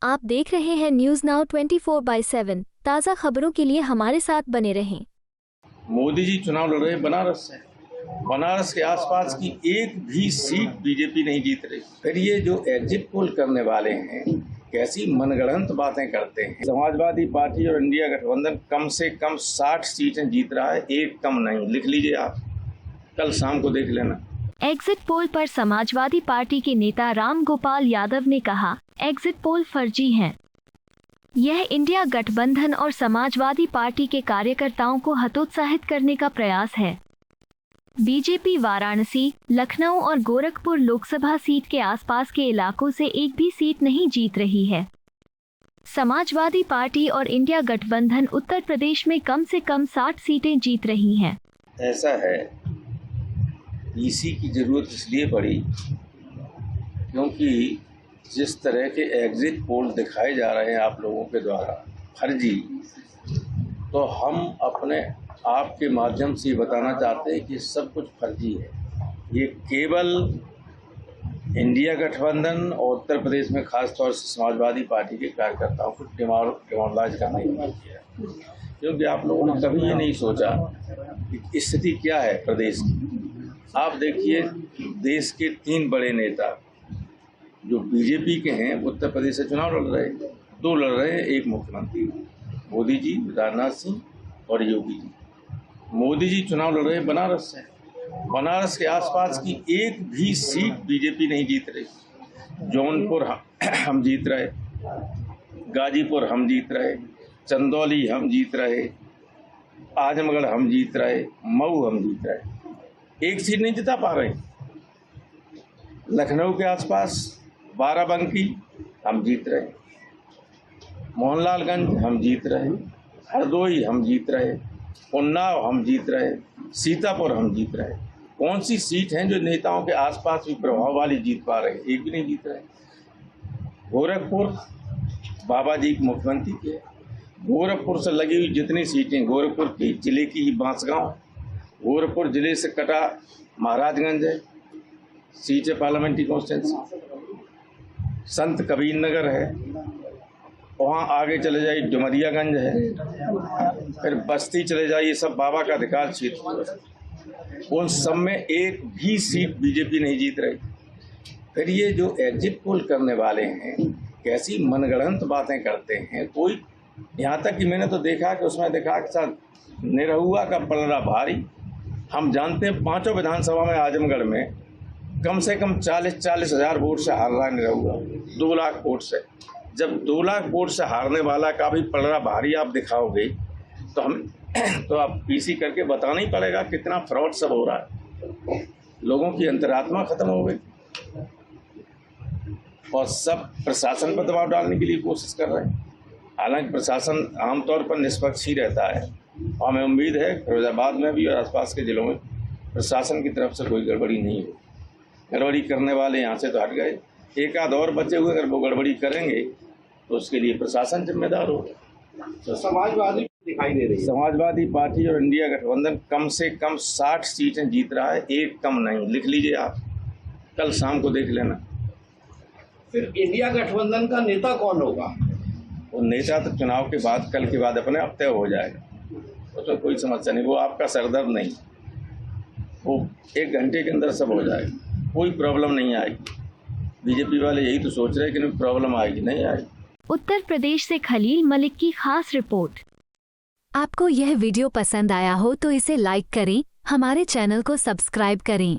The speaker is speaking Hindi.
आप देख रहे हैं न्यूज नाउ 24/7। ताज़ा खबरों के लिए हमारे साथ बने रहें। मोदी जी चुनाव लड़ रहे बनारस से। बनारस के आसपास की एक भी सीट बीजेपी नहीं जीत रही। फिर ये जो एग्जिट पोल करने वाले हैं कैसी मनगढ़ंत बातें करते हैं। समाजवादी पार्टी और इंडिया गठबंधन कम से कम 60 सीटें जीत रहा है, एक कम नहीं। लिख लीजिए आप, कल शाम को देख लेना। एग्जिट पोल पर समाजवादी पार्टी के नेता राम गोपाल यादव ने कहा, एग्जिट पोल फर्जी हैं। यह इंडिया गठबंधन और समाजवादी पार्टी के कार्यकर्ताओं को हतोत्साहित करने का प्रयास है। बीजेपी वाराणसी, लखनऊ और गोरखपुर लोकसभा सीट के आसपास के इलाकों से एक भी सीट नहीं जीत रही है। समाजवादी पार्टी और इंडिया गठबंधन उत्तर प्रदेश में कम से कम 60 सीटें जीत रही हैं। ऐसा है, पीसी की जरूरत इसलिए पड़ी क्योंकि जिस तरह के एग्जिट पोल दिखाए जा रहे हैं आप लोगों के द्वारा फर्जी, तो हम अपने आप के माध्यम से बताना चाहते हैं कि सब कुछ फर्जी है। ये केवल इंडिया गठबंधन और उत्तर प्रदेश में खास तौर से समाजवादी पार्टी के कार्यकर्ताओं को डिमोरलाइज करने की बात किया है, क्योंकि आप लोगों ने कभी ये नहीं सोचा कि स्थिति क्या है प्रदेश की। आप देखिए, देश के 3 बड़े नेता जो बीजेपी के हैं उत्तर प्रदेश से चुनाव लड़ रहे हैं। 2 लड़ रहे हैं, एक मुख्यमंत्री, मोदी जी, राजनाथ सिंह और योगी जी। मोदी जी चुनाव लड़ रहे हैं बनारस से। बनारस के आसपास की एक भी सीट बीजेपी नहीं जीत रही। जौनपुर हम जीत रहे, गाजीपुर हम जीत रहे, चंदौली हम जीत रहे, आजमगढ़ हम जीत रहे, मऊ हम जीत रहे। एक सीट नहीं जिता पा रहे। लखनऊ के आसपास बाराबंकी हम जीत रहे, मोहनलालगंज हम जीत रहे, हरदोई हम जीत रहे, उन्नाव हम जीत रहे, सीतापुर हम जीत रहे। कौन सी सीट हैं जो नेताओं के आसपास भी प्रभाव वाली जीत पा रहे? एक भी नहीं जीत रहे। गोरखपुर बाबा जी मुख्यमंत्री के, गोरखपुर से लगी हुई जितनी सीटें, गोरखपुर की जिले की ही बांसगांव, गोरखपुर जिले से कटा महाराजगंज है, सीट है पार्लियामेंट्री कॉन्स्टिट्यूंसी, संत कबीर नगर है, वहाँ आगे चले जाइए डुमरियागंज है, फिर बस्ती चले जाइए, सब बाबा का अधिकार क्षेत्र। उन सब में एक भी सीट बीजेपी नहीं जीत रही। फिर ये जो एग्जिट पोल करने वाले हैं कैसी मनगढ़ंत बातें करते हैं। कोई यहाँ तक कि मैंने तो देखा कि उसमें देखा कि सर निरहुआ का पलड़ा भारी। हम जानते हैं 5 विधानसभा में आजमगढ़ में कम से कम 40 हज़ार वोट से हार रहा है निरहुआ, 2 लाख वोट से। जब 2 लाख वोट से हारने वाला का भी पलड़ा भारी आप दिखाओगे तो आप पीसी करके बताना ही पड़ेगा कितना फ्रॉड सब हो रहा है। लोगों की अंतरात्मा खत्म हो गई और सब प्रशासन पर दबाव डालने के लिए कोशिश कर रहे हैं। हालांकि प्रशासन आमतौर पर निष्पक्ष ही रहता है। हमें उम्मीद है फिरोजाबाद में भी और आसपास के जिलों में प्रशासन की तरफ से कोई गड़बड़ी नहीं हो। गड़बड़ी करने वाले यहाँ से तो हट गए, एक आध और बचे हुए, अगर वो गड़बड़ी करेंगे तो उसके लिए प्रशासन जिम्मेदार होगा। तो समाजवादी दिखाई दे रही है। समाजवादी पार्टी और इंडिया गठबंधन कम से कम 60 सीटें जीत रहा है, एक कम नहीं। लिख लीजिए आप, कल शाम को देख लेना। फिर इंडिया गठबंधन का नेता कौन होगा? वो नेता तो चुनाव के बाद, कल के बाद अपने आप तय हो जाएगा, उसमें कोई समस्या नहीं। वो आपका सरदर्द नहीं, वो 1 घंटे के अंदर सब हो जाएगा, कोई प्रॉब्लम नहीं आएगी। बीजेपी वाले यही तो सोच रहे हैं कि प्रॉब्लम आएगी, नहीं आएगी। उत्तर प्रदेश से खलील मलिक की खास रिपोर्ट। आपको यह वीडियो पसंद आया हो तो इसे लाइक करें, हमारे चैनल को सब्सक्राइब करें।